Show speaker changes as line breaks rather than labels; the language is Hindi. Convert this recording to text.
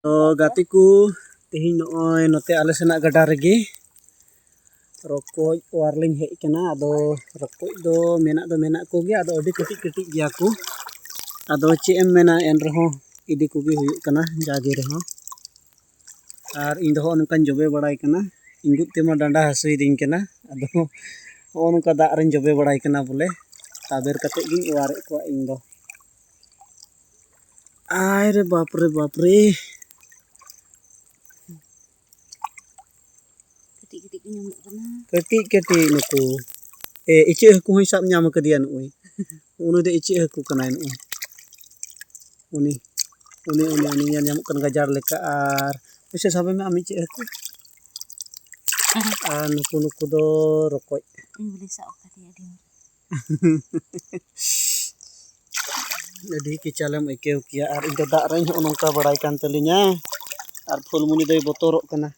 तो गाती को तेही नॉय नोते आले सेना गड्ढा रेगे रकोज वारलिंग हेज कना आदो रकोज दो मेना को गया आदो अडी कटिज कटिज गया को आदो चे एम मेना एन रहो इदी कोगे हुयुग कना जागे रहो और इन दो नोकान जबे बड़ाई कना इंगुत तेमा डांडा हसुई दिन कना आदो हो नोका दाग रेन जबे बड़ाई कना बोले ताबेर कते गिन वारे को इन दो आय रे बाप रे कटी कटी नुकु इचे हकु हई साब ᱧᱟᱢ कदिया नुई उनी दे इचे हकु कना नुई उनी ᱧᱮᱞ ᱧᱟᱢᱚᱜ ᱠᱟᱱ ᱜᱟᱡᱟᱲ ᱞᱮᱠᱟ ᱟᱨ ᱯᱩᱭᱥᱟᱹ ᱥᱟᱵᱮ ᱢᱮ ᱟᱢ ᱤचे हकु ᱟᱨ नुकु दो रकोज अडी किचालेम आइकेव किया और इन दाग रेन हो नोंका बड़ाई कान तलिnya और फुलमुनी दोय बतोरोग कना।